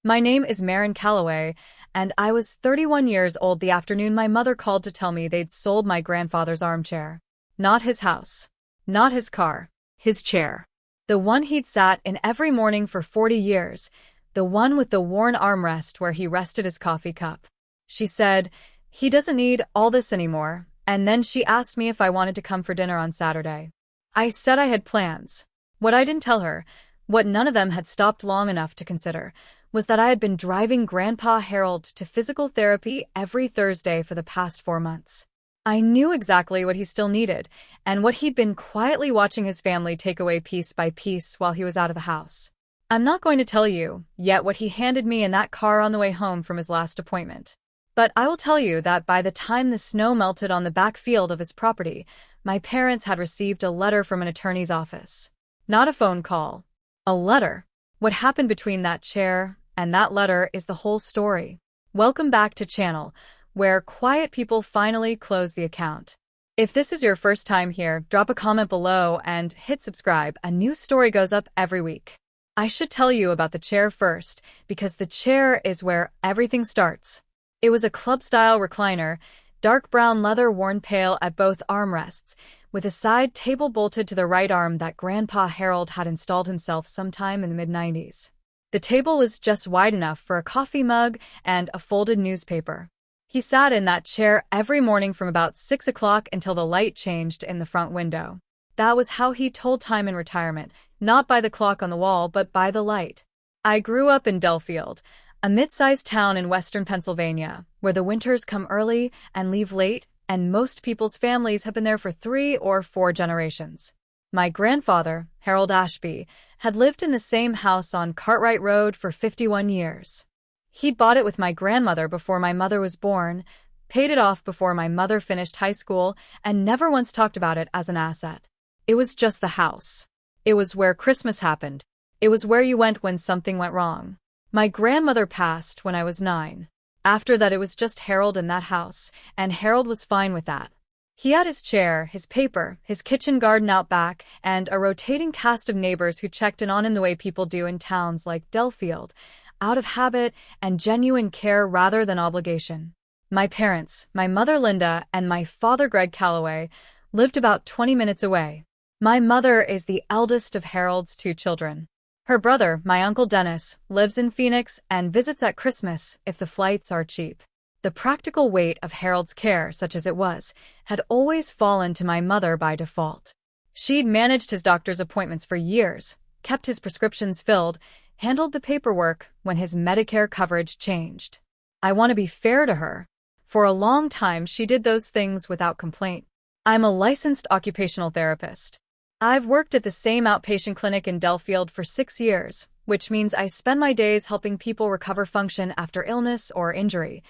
My name is Maren Calloway, and I was 31 years old the afternoon my mother called to tell me they'd sold my grandfather's armchair. Not his house. Not his car. His chair. The one he'd sat in every morning for 40 years. The one with the worn armrest where he rested his coffee cup. She said, "He doesn't need all this anymore," and then she asked me if I wanted to come for dinner on Saturday. I said I had plans. What I didn't tell her, what none of them had stopped long enough to consider, was that I had been driving Grandpa Harold to physical therapy every Thursday for the past 4 months. I knew exactly what he still needed, and what he'd been quietly watching his family take away piece by piece while he was out of the house. I'm not going to tell you yet what he handed me in that car on the way home from his last appointment. But I will tell you that by the time the snow melted on the back field of his property, my parents had received a letter from an attorney's office. Not a phone call. A letter. What happened between that chair and that letter is the whole story. Welcome back to channel, where quiet people finally close the account. If this is your first time here, drop a comment below and hit subscribe. A new story goes up every week. I should tell you about the chair first, because the chair is where everything starts. It was a club-style recliner, dark brown leather worn pale at both armrests, with a side table bolted to the right arm that Grandpa Harold had installed himself sometime in the mid-90s. The table was just wide enough for a coffee mug and a folded newspaper. He sat in that chair every morning from about 6 o'clock until the light changed in the front window. That was how he told time in retirement, not by the clock on the wall but by the light. I grew up in Delfield, a mid-sized town in western Pennsylvania, where the winters come early and leave late, and most people's families have been there for 3 or 4 generations. My grandfather, Harold Ashby, had lived in the same house on Cartwright Road for 51 years. He'd bought it with my grandmother before my mother was born, paid it off before my mother finished high school, and never once talked about it as an asset. It was just the house. It was where Christmas happened. It was where you went when something went wrong. My grandmother passed when I was 9. After that it was just Harold in that house, and Harold was fine with that. He had his chair, his paper, his kitchen garden out back, and a rotating cast of neighbors who checked in on him the way people do in towns like Delfield, out of habit and genuine care rather than obligation. My parents, my mother Linda and my father Greg Calloway, lived about 20 minutes away. My mother is the eldest of Harold's 2 children. Her brother, my Uncle Dennis, lives in Phoenix and visits at Christmas if the flights are cheap. The practical weight of Harold's care, such as it was, had always fallen to my mother by default. She'd managed his doctor's appointments for years, kept his prescriptions filled, handled the paperwork when his Medicare coverage changed. I want to be fair to her. For a long time she did those things without complaint. I'm a licensed occupational therapist. I've worked at the same outpatient clinic in Delfield for 6 years, which means I spend my days helping people recover function after illness or injury,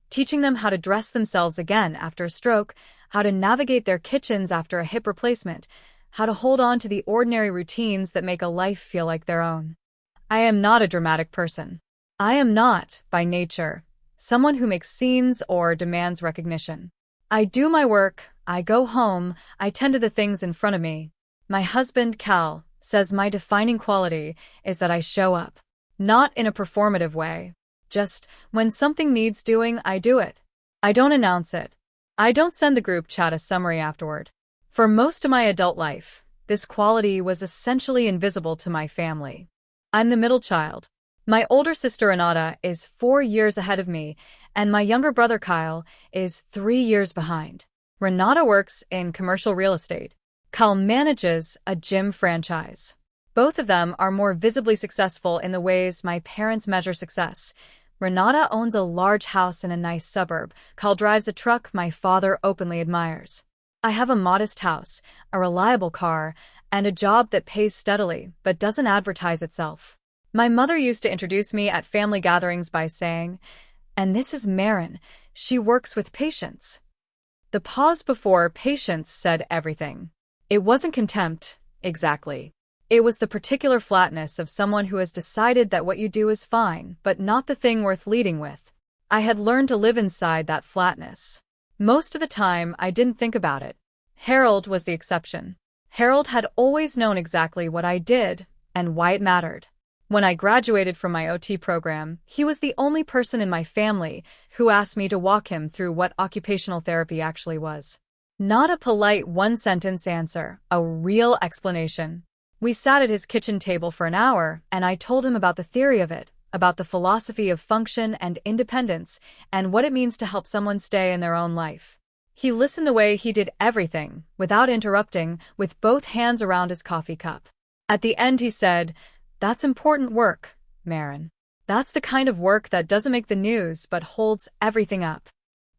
teaching them how to dress themselves again after a stroke, how to navigate their kitchens after a hip replacement, how to hold on to the ordinary routines that make a life feel like their own. I am not a dramatic person. I am not, by nature, someone who makes scenes or demands recognition. I do my work, I go home, I tend to the things in front of me. My husband, Cal, says my defining quality is that I show up. Not in a performative way. Just, when something needs doing, I do it. I don't announce it. I don't send the group chat a summary afterward. For most of my adult life, this quality was essentially invisible to my family. I'm the middle child. My older sister Renata is 4 years ahead of me, and my younger brother Kyle is 3 years behind. Renata works in commercial real estate. Kyle manages a gym franchise. Both of them are more visibly successful in the ways my parents measure success. Renata owns a large house in a nice suburb. Kyle drives a truck my father openly admires. I have a modest house, a reliable car, and a job that pays steadily but doesn't advertise itself. My mother used to introduce me at family gatherings by saying, "And this is Maren. She works with patients." The pause before patience said everything. It wasn't contempt, exactly. It was the particular flatness of someone who has decided that what you do is fine, but not the thing worth leading with. I had learned to live inside that flatness. Most of the time, I didn't think about it. Harold was the exception. Harold had always known exactly what I did and why it mattered. When I graduated from my OT program, he was the only person in my family who asked me to walk him through what occupational therapy actually was. Not a polite one-sentence answer, a real explanation. We sat at his kitchen table for an hour, and I told him about the theory of it, about the philosophy of function and independence, and what it means to help someone stay in their own life. He listened the way he did everything, without interrupting, with both hands around his coffee cup. At the end he said, "That's important work, Maren. That's the kind of work that doesn't make the news but holds everything up."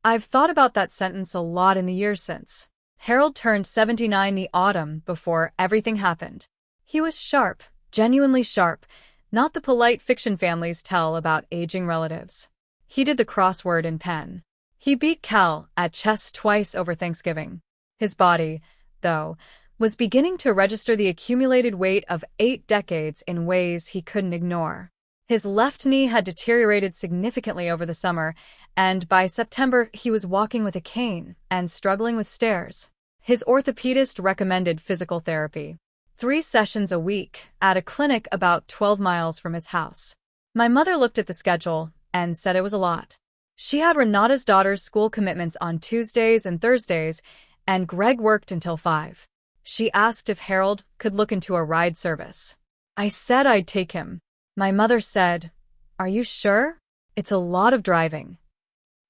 I've thought about that sentence a lot in the years since. Harold turned 79 the autumn before everything happened. He was sharp, genuinely sharp, not the polite fiction families tell about aging relatives. He did the crossword in pen. He beat Cal at chess twice over Thanksgiving. His body, though, was beginning to register the accumulated weight of 8 decades in ways he couldn't ignore. His left knee had deteriorated significantly over the summer, and by September he was walking with a cane and struggling with stairs. His orthopedist recommended physical therapy. 3 sessions a week at a clinic about 12 miles from his house. My mother looked at the schedule and said it was a lot. She had Renata's daughter's school commitments on Tuesdays and Thursdays, and Greg worked until 5. She asked if Harold could look into a ride service. I said I'd take him. My mother said, "Are you sure? It's a lot of driving."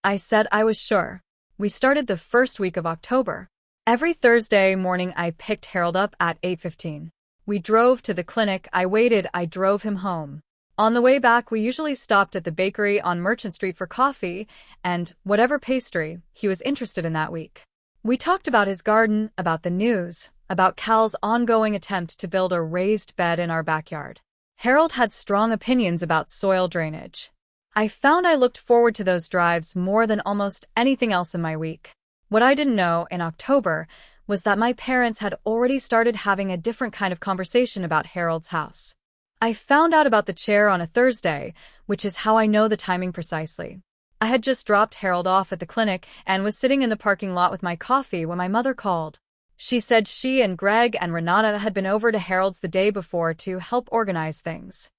I said I was sure. We started the first week of October. Every Thursday morning I picked Harold up at 8:15. We drove to the clinic, I waited, I drove him home. On the way back we usually stopped at the bakery on Merchant Street for coffee and whatever pastry he was interested in that week. We talked about his garden, about the news, about Cal's ongoing attempt to build a raised bed in our backyard. Harold had strong opinions about soil drainage. I found I looked forward to those drives more than almost anything else in my week. What I didn't know in October was that my parents had already started having a different kind of conversation about Harold's house. I found out about the chair on a Thursday, which is how I know the timing precisely. I had just dropped Harold off at the clinic and was sitting in the parking lot with my coffee when my mother called. She said she and Greg and Renata had been over to Harold's the day before to help organize things.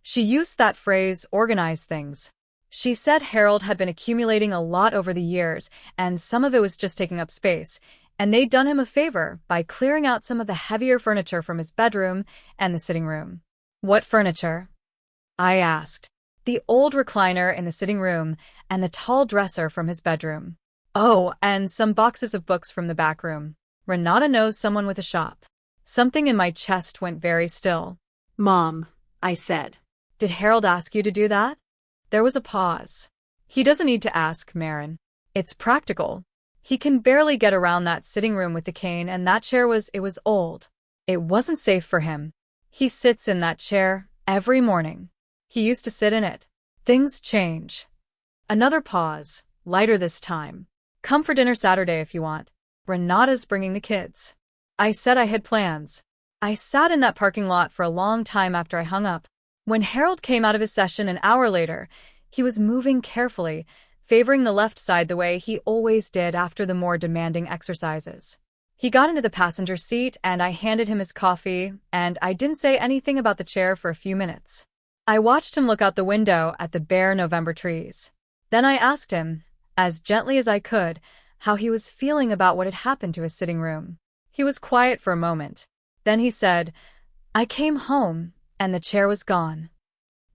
She used that phrase, organize things. She said Harold had been accumulating a lot over the years, and some of it was just taking up space, and they'd done him a favor by clearing out some of the heavier furniture from his bedroom and the sitting room. "What furniture?" I asked. "The old recliner in the sitting room and the tall dresser from his bedroom. Oh, and some boxes of books from the back room. Renata knows someone with a shop." Something in my chest went very still. "Mom," I said. "Did Harold ask you to do that?" There was a pause. "He doesn't need to ask, Maren. It's practical. He can barely get around that sitting room with the cane, and that chair was old. It wasn't safe for him. He sits in that chair every morning. He used to sit in it. Things change." Another pause, lighter this time. "Come for dinner Saturday if you want. Renata's bringing the kids." I said I had plans. I sat in that parking lot for a long time after I hung up. When Harold came out of his session an hour later, he was moving carefully, favoring the left side the way he always did after the more demanding exercises. He got into the passenger seat and I handed him his coffee, and I didn't say anything about the chair for a few minutes. I watched him look out the window at the bare November trees. Then I asked him, as gently as I could, how he was feeling about what had happened to his sitting room. He was quiet for a moment. Then he said, "I came home, and the chair was gone."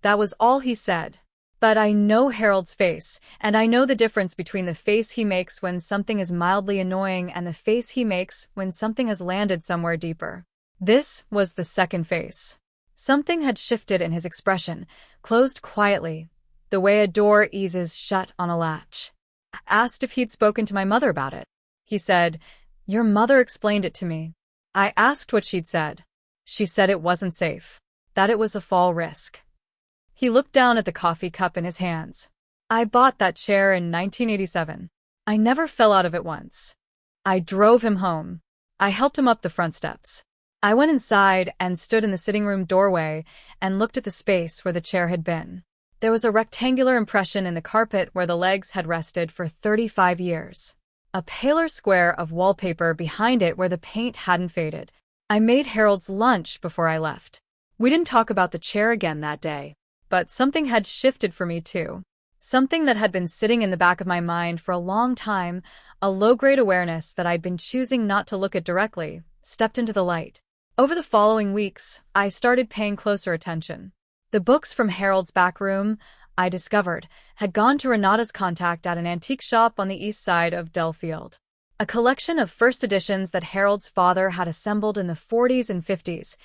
That was all he said. But I know Harold's face, and I know the difference between the face he makes when something is mildly annoying and the face he makes when something has landed somewhere deeper. This was the second face. Something had shifted in his expression, closed quietly, the way a door eases shut on a latch. I asked if he'd spoken to my mother about it. He said, "Your mother explained it to me." I asked what she'd said. She said it wasn't safe, that it was a fall risk. He looked down at the coffee cup in his hands. "I bought that chair in 1987. I never fell out of it once. I drove him home. I helped him up the front steps. I went inside and stood in the sitting room doorway and looked at the space where the chair had been. There was a rectangular impression in the carpet where the legs had rested for 35 years. A paler square of wallpaper behind it where the paint hadn't faded. I made Harold's lunch before I left. We didn't talk about the chair again that day. But something had shifted for me too. Something that had been sitting in the back of my mind for a long time, a low-grade awareness that I'd been choosing not to look at directly, stepped into the light. Over the following weeks, I started paying closer attention. The books from Harold's back room, I discovered, had gone to Renata's contact at an antique shop on the east side of Delafield. A collection of first editions that Harold's father had assembled in the 40s and 50s.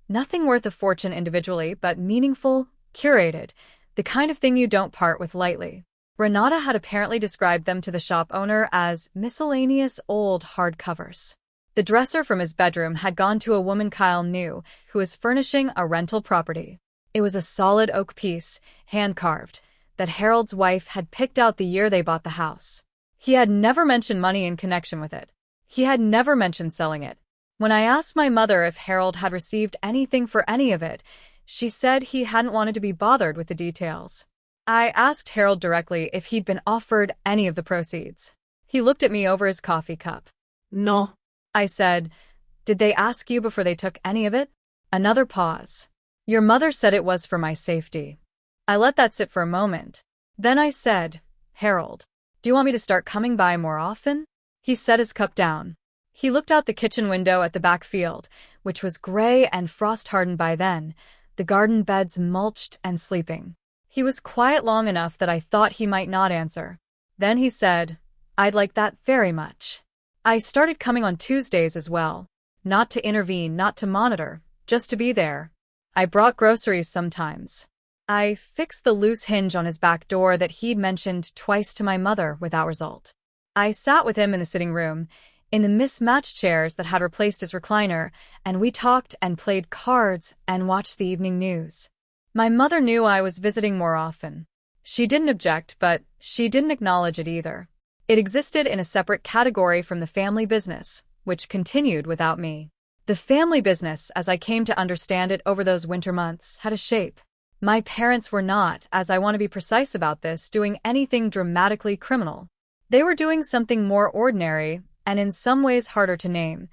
Nothing worth a fortune individually, but meaningful, curated, the kind of thing you don't part with lightly. Renata had apparently described them to the shop owner as miscellaneous old hardcovers. The dresser from his bedroom had gone to a woman Kyle knew, who was furnishing a rental property. It was a solid oak piece, hand-carved, that Harold's wife had picked out the year they bought the house. He had never mentioned money in connection with it. He had never mentioned selling it. When I asked my mother if Harold had received anything for any of it, she said he hadn't wanted to be bothered with the details. I asked Harold directly if he'd been offered any of the proceeds. He looked at me over his coffee cup. No. I said, "Did they ask you before they took any of it?" Another pause. "Your mother said it was for my safety." I let that sit for a moment. Then I said, "Harold, do you want me to start coming by more often?" He set his cup down. He looked out the kitchen window at the back field, which was gray and frost-hardened by then, the garden beds mulched and sleeping. He was quiet long enough that I thought he might not answer. Then he said, "I'd like that very much." I started coming on Tuesdays as well. Not to intervene, not to monitor, just to be there. I brought groceries sometimes. I fixed the loose hinge on his back door that he'd mentioned twice to my mother without result. I sat with him in the sitting room, in the mismatched chairs that had replaced his recliner, and we talked and played cards and watched the evening news. My mother knew I was visiting more often. She didn't object, but she didn't acknowledge it either. It existed in a separate category from the family business, which continued without me. The family business, as I came to understand it over those winter months, had a shape. My parents were not, as I want to be precise about this, doing anything dramatically criminal. They were doing something more ordinary, and in some ways harder to name.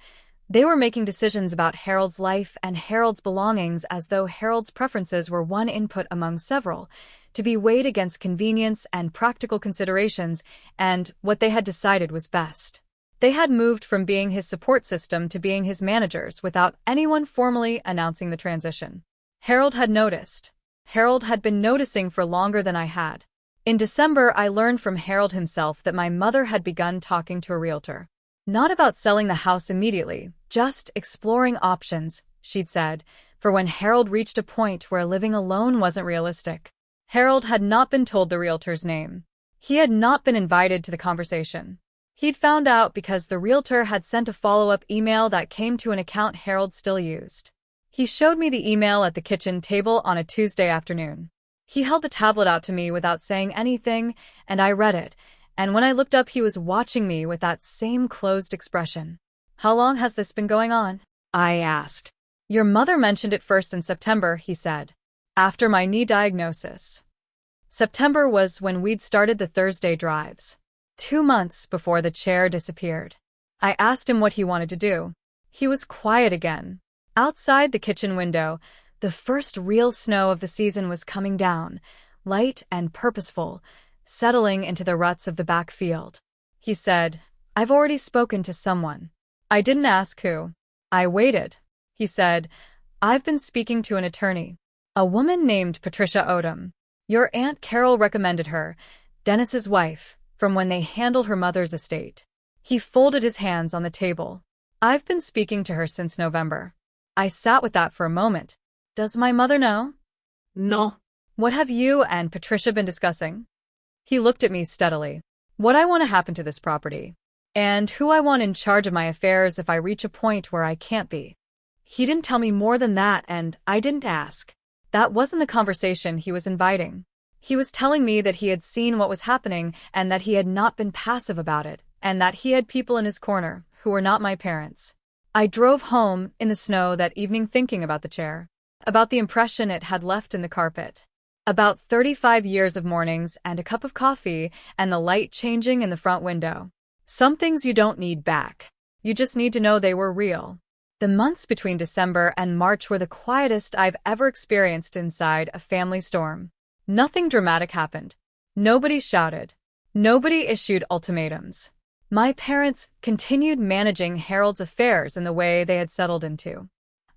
They were making decisions about Harold's life and Harold's belongings as though Harold's preferences were one input among several, to be weighed against convenience and practical considerations, and what they had decided was best. They had moved from being his support system to being his managers without anyone formally announcing the transition. Harold had noticed. Harold had been noticing for longer than I had. In December, I learned from Harold himself that my mother had begun talking to a realtor. Not about selling the house immediately, just exploring options, she'd said, for when Harold reached a point where living alone wasn't realistic. Harold had not been told the realtor's name. He had not been invited to the conversation. He'd found out because the realtor had sent a follow-up email that came to an account Harold still used. He showed me the email at the kitchen table on a Tuesday afternoon. He held the tablet out to me without saying anything, and I read it, and when I looked up he was watching me with that same closed expression. "How long has this been going on?" I asked. "Your mother mentioned it first in September," he said. "After my knee diagnosis." September was when we'd started the Thursday drives. 2 months before the chair disappeared. I asked him what he wanted to do. He was quiet again. Outside the kitchen window, the first real snow of the season was coming down, light and purposeful, settling into the ruts of the back field. He said, "I've already spoken to someone." I didn't ask who. I waited. He said, "I've been speaking to an attorney. A woman named Patricia Odom. Your Aunt Carol recommended her, Dennis's wife, from when they handled her mother's estate." He folded his hands on the table. "I've been speaking to her since November." I sat with that for a moment. "Does my mother know?" No. "What have you and Patricia been discussing?" He looked at me steadily. "What I want to happen to this property. And who I want in charge of my affairs if I reach a point where I can't be." He didn't tell me more than that, and I didn't ask. That wasn't the conversation he was inviting. He was telling me that he had seen what was happening and that he had not been passive about it, and that he had people in his corner who were not my parents. I drove home in the snow that evening thinking about the chair, about the impression it had left in the carpet, about 35 years of mornings and a cup of coffee and the light changing in the front window. Some things you don't need back. You just need to know they were real. The months between December and March were the quietest I've ever experienced inside a family storm. Nothing dramatic happened. Nobody shouted. Nobody issued ultimatums. My parents continued managing Harold's affairs in the way they had settled into.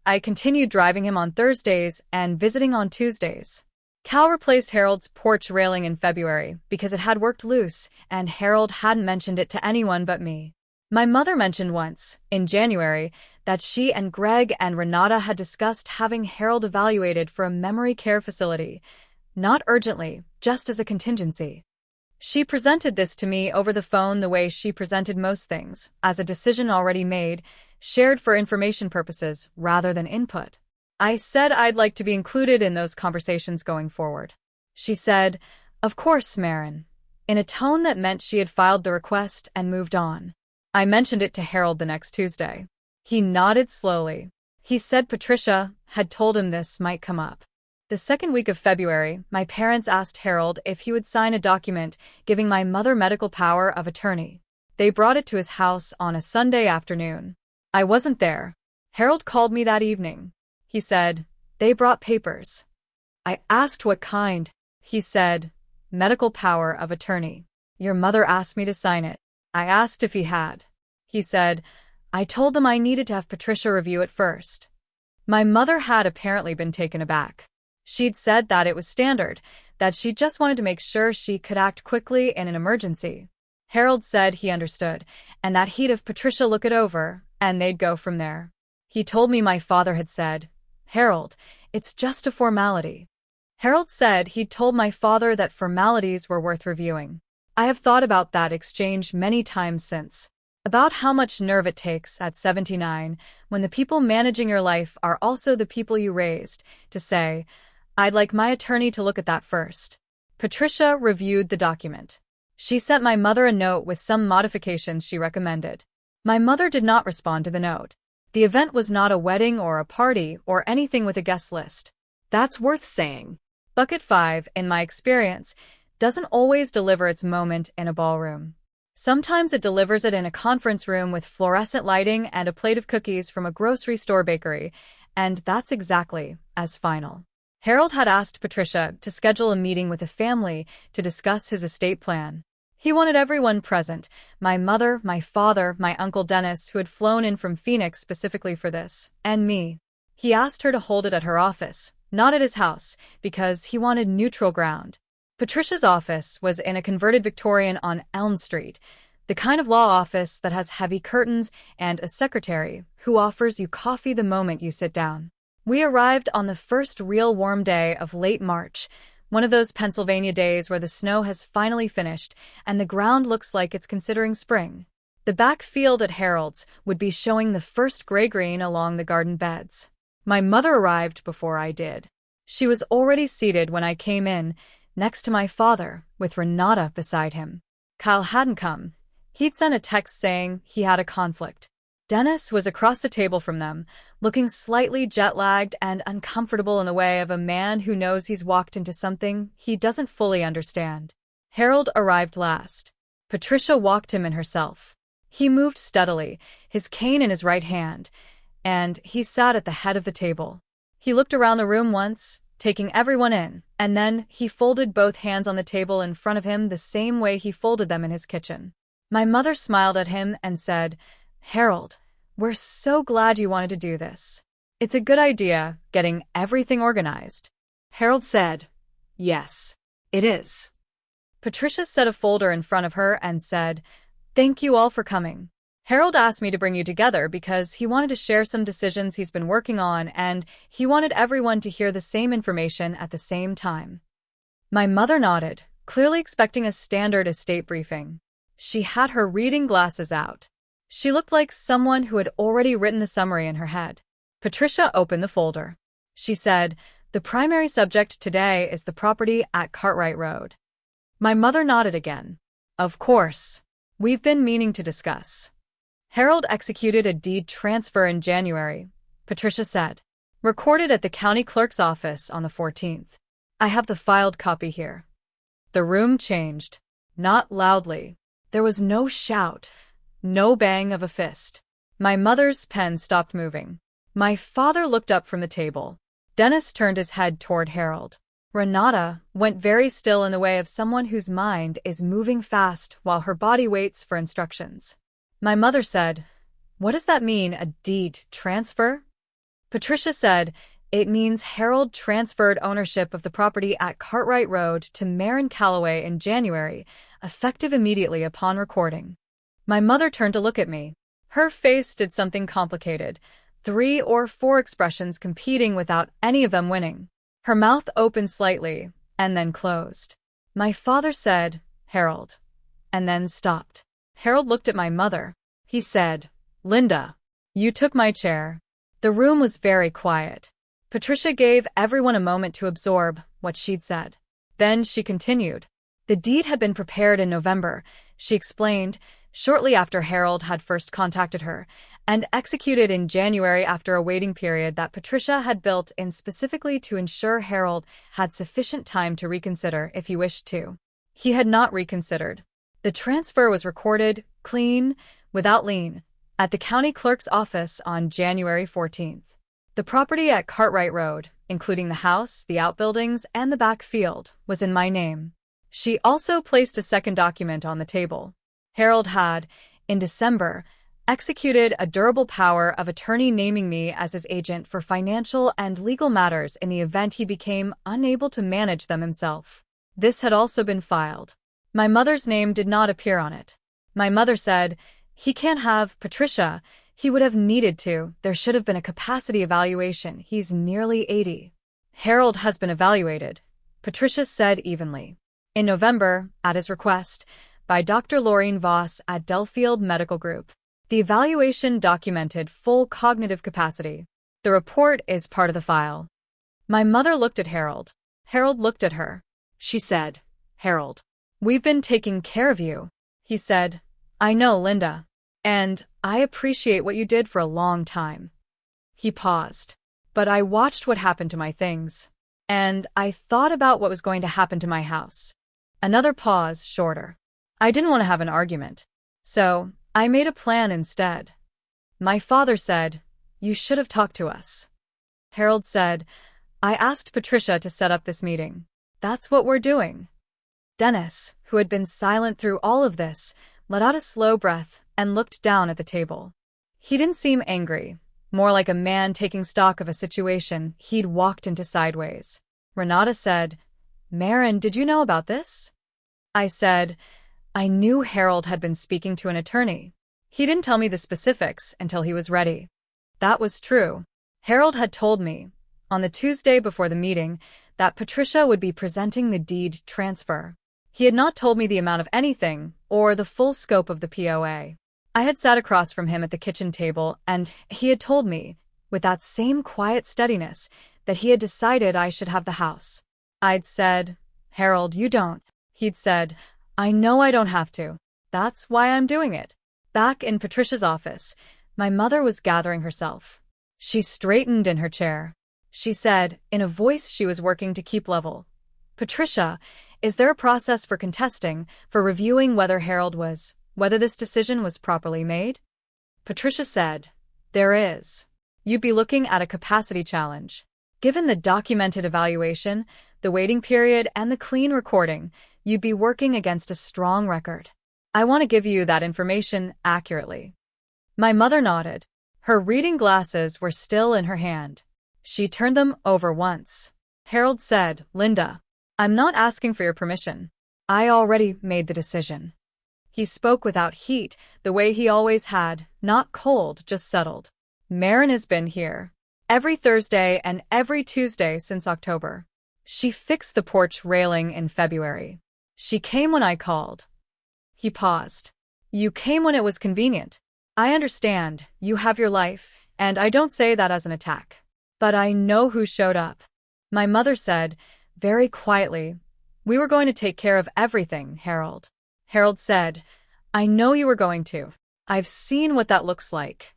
I continued driving him on Thursdays and visiting on Tuesdays. Cal replaced Harold's porch railing in February because it had worked loose, and Harold hadn't mentioned it to anyone but me. My mother mentioned once, in January, that she and Greg and Renata had discussed having Harold evaluated for a memory care facility. Not urgently, just as a contingency. She presented this to me over the phone the way she presented most things, as a decision already made, shared for information purposes rather than input. I said I'd like to be included in those conversations going forward. She said, "Of course, Maren," in a tone that meant she had filed the request and moved on. I mentioned it to Harold the next Tuesday. He nodded slowly. He said Patricia had told him this might come up. The second week of February, my parents asked Harold if he would sign a document giving my mother medical power of attorney. They brought it to his house on a Sunday afternoon. I wasn't there. Harold called me that evening. He said, "They brought papers." I asked what kind. He said, "Medical power of attorney. Your mother asked me to sign it." I asked if he had. He said, "I told them I needed to have Patricia review it first." My mother had apparently been taken aback. She'd said that it was standard, that she just wanted to make sure she could act quickly in an emergency. Harold said he understood, and that he'd have Patricia look it over, and they'd go from there. He told me my father had said, "Harold, it's just a formality." Harold said he'd told my father that formalities were worth reviewing. I have thought about that exchange many times since. About how much nerve it takes at 79, when the people managing your life are also the people you raised, to say, "I'd like my attorney to look at that first." Patricia reviewed the document. She sent my mother a note with some modifications she recommended. My mother did not respond to the note. The event was not a wedding or a party or anything with a guest list. That's worth saying. Bucket 5, in my experience, doesn't always deliver its moment in a ballroom. Sometimes it delivers it in a conference room with fluorescent lighting and a plate of cookies from a grocery store bakery, and that's exactly as final. Harold had asked Patricia to schedule a meeting with the family to discuss his estate plan. He wanted everyone present, my mother, my father, my Uncle Dennis, who had flown in from Phoenix specifically for this, and me. He asked her to hold it at her office, not at his house, because he wanted neutral ground. Patricia's office was in a converted Victorian on Elm Street, the kind of law office that has heavy curtains and a secretary who offers you coffee the moment you sit down. We arrived on the first real warm day of late March, one of those Pennsylvania days where the snow has finally finished and the ground looks like it's considering spring. The back field at Harold's would be showing the first gray-green along the garden beds. My mother arrived before I did. She was already seated when I came in, next to my father, with Renata beside him. Kyle hadn't come. He'd sent a text saying he had a conflict. Dennis was across the table from them, looking slightly jet-lagged and uncomfortable in the way of a man who knows he's walked into something he doesn't fully understand. Harold arrived last. Patricia walked him in herself. He moved steadily, his cane in his right hand, and he sat at the head of the table. He looked around the room once, taking everyone in, and then he folded both hands on the table in front of him the same way he folded them in his kitchen. My mother smiled at him and said, "Harold, we're so glad you wanted to do this. It's a good idea, getting everything organized." Harold said, "Yes, it is." Patricia set a folder in front of her and said, "Thank you all for coming. Harold asked me to bring you together because he wanted to share some decisions he's been working on, and he wanted everyone to hear the same information at the same time." My mother nodded, clearly expecting a standard estate briefing. She had her reading glasses out. She looked like someone who had already written the summary in her head. Patricia opened the folder. She said, "The primary subject today is the property at Cartwright Road." My mother nodded again. "Of course. We've been meaning to discuss." Harold executed a deed transfer in January, Patricia said. "Recorded at the county clerk's office on the 14th. I have the filed copy here." The room changed. Not loudly. There was no shout. No bang of a fist. My mother's pen stopped moving. My father looked up from the table. Dennis turned his head toward Harold. Renata went very still in the way of someone whose mind is moving fast while her body waits for instructions. My mother said, "What does that mean, a deed transfer?" Patricia said, "It means Harold transferred ownership of the property at Cartwright Road to Maren Calloway in January, effective immediately upon recording." My mother turned to look at me. Her face did something complicated, 3 or 4 expressions competing without any of them winning. Her mouth opened slightly, and then closed. My father said, "Harold," and then stopped. Harold looked at my mother. He said, "Linda, you took my chair." The room was very quiet. Patricia gave everyone a moment to absorb what she'd said. Then she continued. The deed had been prepared in November, she explained, shortly after Harold had first contacted her, and executed in January after a waiting period that Patricia had built in specifically to ensure Harold had sufficient time to reconsider if he wished to. He had not reconsidered. The transfer was recorded, clean, without lien, at the county clerk's office on January 14th. The property at Cartwright Road, including the house, the outbuildings, and the back field, was in my name. She also placed a second document on the table. Harold had, in December, executed a durable power of attorney naming me as his agent for financial and legal matters in the event he became unable to manage them himself. This had also been filed. My mother's name did not appear on it. My mother said, "He can't have Patricia. He would have needed to. There should have been a capacity evaluation. He's nearly 80. Harold has been evaluated," Patricia said evenly. In November, at his request, by Dr. Laureen Voss at Delafield Medical Group. The evaluation documented full cognitive capacity. The report is part of the file. My mother looked at Harold. Harold looked at her. She said, "Harold, we've been taking care of you." He said, "I know, Linda. And I appreciate what you did for a long time." He paused. "But I watched what happened to my things. And I thought about what was going to happen to my house." Another pause, shorter. "I didn't want to have an argument. So I made a plan instead." My father said, "You should have talked to us." Harold said, "I asked Patricia to set up this meeting. That's what we're doing." Dennis, who had been silent through all of this, let out a slow breath and looked down at the table. He didn't seem angry, more like a man taking stock of a situation he'd walked into sideways. Renata said, "Maren, did you know about this?" I said, "I knew Harold had been speaking to an attorney. He didn't tell me the specifics until he was ready." That was true. Harold had told me, on the Tuesday before the meeting, that Patricia would be presenting the deed transfer. He had not told me the amount of anything or the full scope of the POA. I had sat across from him at the kitchen table, and he had told me, with that same quiet steadiness, that he had decided I should have the house. I'd said, "Harold, you don't." He'd said, "I know I don't have to. That's why I'm doing it." Back in Patricia's office, my mother was gathering herself. She straightened in her chair. She said, in a voice she was working to keep level, "Patricia, is there a process for contesting, for reviewing whether this decision was properly made?" Patricia said, "There is. You'd be looking at a capacity challenge. Given the documented evaluation, the waiting period, and the clean recording, you'd be working against a strong record. I want to give you that information accurately." My mother nodded. Her reading glasses were still in her hand. She turned them over once. Harold said, "Linda, I'm not asking for your permission. I already made the decision." He spoke without heat, the way he always had, not cold, just settled. "Maren has been here every Thursday and every Tuesday since October. She fixed the porch railing in February. She came when I called." He paused. "You came when it was convenient. I understand, you have your life, and I don't say that as an attack. But I know who showed up." My mother said, very quietly, "We were going to take care of everything, Harold." Harold said, "I know you were going to. I've seen what that looks like."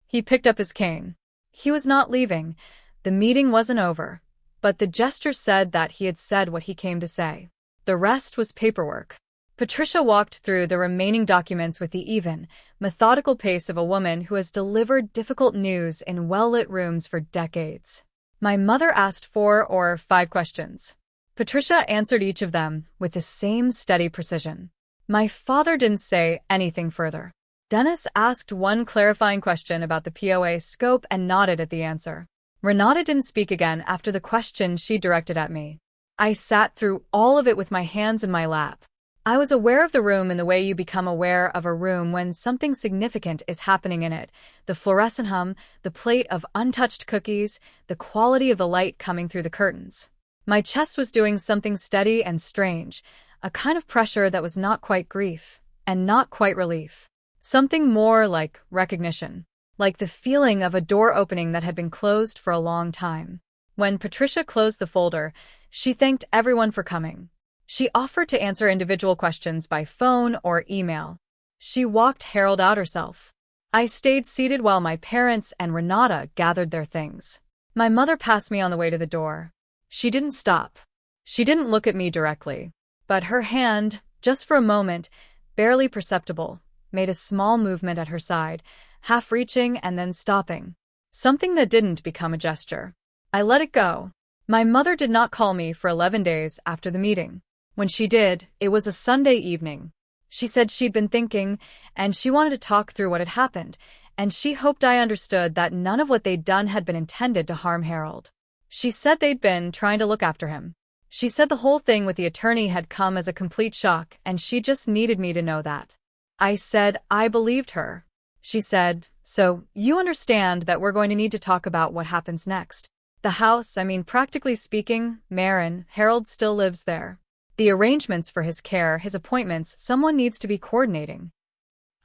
He picked up his cane. He was not leaving. The meeting wasn't over. But the gesture said that he had said what he came to say. The rest was paperwork. Patricia walked through the remaining documents with the even, methodical pace of a woman who has delivered difficult news in well-lit rooms for decades. My mother asked 4 or 5 questions. Patricia answered each of them with the same steady precision. My father didn't say anything further. Dennis asked one clarifying question about the POA scope and nodded at the answer. Renata didn't speak again after the question she directed at me. I sat through all of it with my hands in my lap. I was aware of the room in the way you become aware of a room when something significant is happening in it. The fluorescent hum, the plate of untouched cookies, the quality of the light coming through the curtains. My chest was doing something steady and strange, a kind of pressure that was not quite grief, and not quite relief. Something more like recognition, like the feeling of a door opening that had been closed for a long time. When Patricia closed the folder, she thanked everyone for coming. She offered to answer individual questions by phone or email. She walked Harold out herself. I stayed seated while my parents and Renata gathered their things. My mother passed me on the way to the door. She didn't stop. She didn't look at me directly, but her hand, just for a moment, barely perceptible, made a small movement at her side, half reaching and then stopping. Something that didn't become a gesture. I let it go. My mother did not call me for 11 days after the meeting. When she did, it was a Sunday evening. She said she'd been thinking, and she wanted to talk through what had happened, and she hoped I understood that none of what they'd done had been intended to harm Harold. She said they'd been trying to look after him. She said the whole thing with the attorney had come as a complete shock, and she just needed me to know that. I said I believed her. She said, "So, you understand that we're going to need to talk about what happens next. The house, practically speaking, Maren, Harold still lives there. The arrangements for his care, his appointments, someone needs to be coordinating."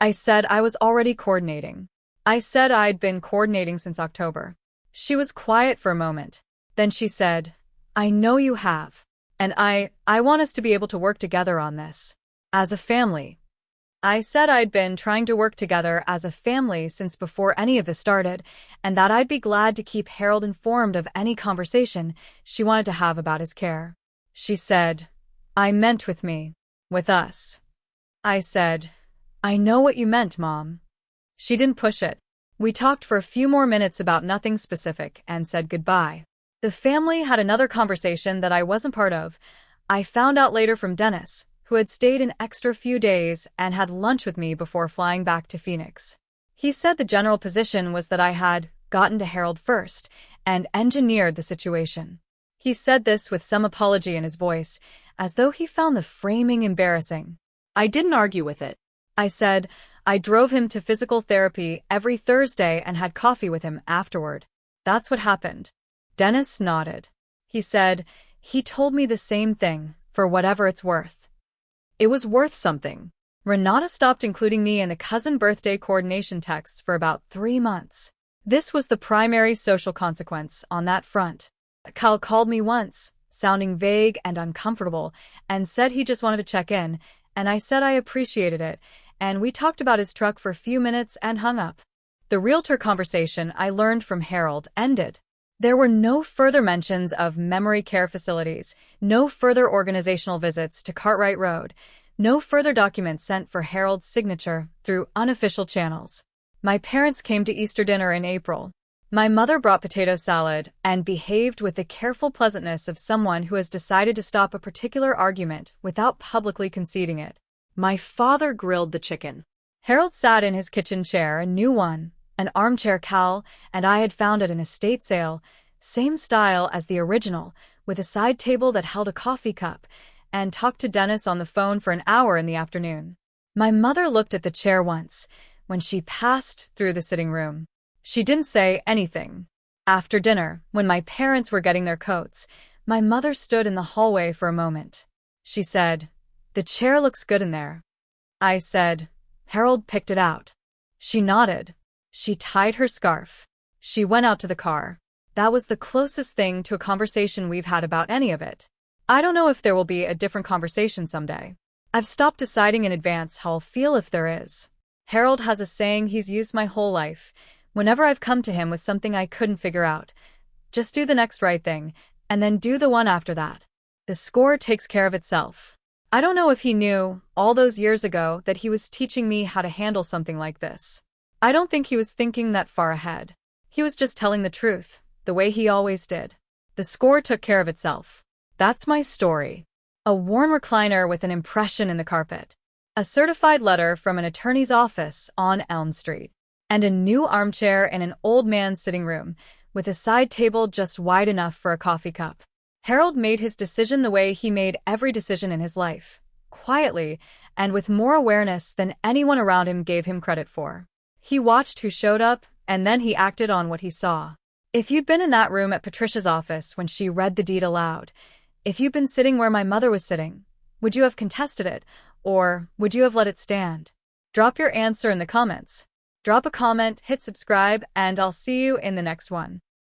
I said I was already coordinating. I said I'd been coordinating since October. She was quiet for a moment. Then she said, "I know you have. And I want us to be able to work together on this. As a family." I said I'd been trying to work together as a family since before any of this started, and that I'd be glad to keep Harold informed of any conversation she wanted to have about his care. She said, "I meant with me. With us." I said, "I know what you meant, Mom." She didn't push it. We talked for a few more minutes about nothing specific and said goodbye. The family had another conversation that I wasn't part of. I found out later from Dennis, who had stayed an extra few days and had lunch with me before flying back to Phoenix. He said the general position was that I had gotten to Harold first and engineered the situation. He said this with some apology in his voice, as though he found the framing embarrassing. I didn't argue with it. I said I drove him to physical therapy every Thursday and had coffee with him afterward. That's what happened. Dennis nodded. He said, "He told me the same thing, for whatever it's worth." It was worth something. Renata stopped including me in the cousin birthday coordination texts for about 3 months. This was the primary social consequence on that front. Cal called me once, sounding vague and uncomfortable, and said he just wanted to check in, and I said I appreciated it, and we talked about his truck for a few minutes and hung up. The realtor conversation I learned from Harold ended. There were no further mentions of memory care facilities, no further organizational visits to Cartwright Road, no further documents sent for Harold's signature through unofficial channels. My parents came to Easter dinner in April. My mother brought potato salad and behaved with the careful pleasantness of someone who has decided to stop a particular argument without publicly conceding it. My father grilled the chicken. Harold sat in his kitchen chair, a new one, an armchair Cal and I had found at an estate sale, same style as the original, with a side table that held a coffee cup, and talked to Dennis on the phone for an hour in the afternoon. My mother looked at the chair once, when she passed through the sitting room. She didn't say anything. After dinner, when my parents were getting their coats, my mother stood in the hallway for a moment. She said, "The chair looks good in there." I said, "Harold picked it out." She nodded. She tied her scarf. She went out to the car. That was the closest thing to a conversation we've had about any of it. I don't know if there will be a different conversation someday. I've stopped deciding in advance how I'll feel if there is. Harold has a saying he's used my whole life. Whenever I've come to him with something I couldn't figure out, just do the next right thing, and then do the one after that. The score takes care of itself. I don't know if he knew, all those years ago, that he was teaching me how to handle something like this. I don't think he was thinking that far ahead. He was just telling the truth, the way he always did. The score took care of itself. That's my story. A worn recliner with an impression in the carpet. A certified letter from an attorney's office on Elm Street. And a new armchair in an old man's sitting room, with a side table just wide enough for a coffee cup. Harold made his decision the way he made every decision in his life. Quietly, and with more awareness than anyone around him gave him credit for. He watched who showed up, and then he acted on what he saw. If you'd been in that room at Patricia's office when she read the deed aloud, if you'd been sitting where my mother was sitting, would you have contested it, or would you have let it stand? Drop your answer in the comments. Drop a comment, hit subscribe, and I'll see you in the next one.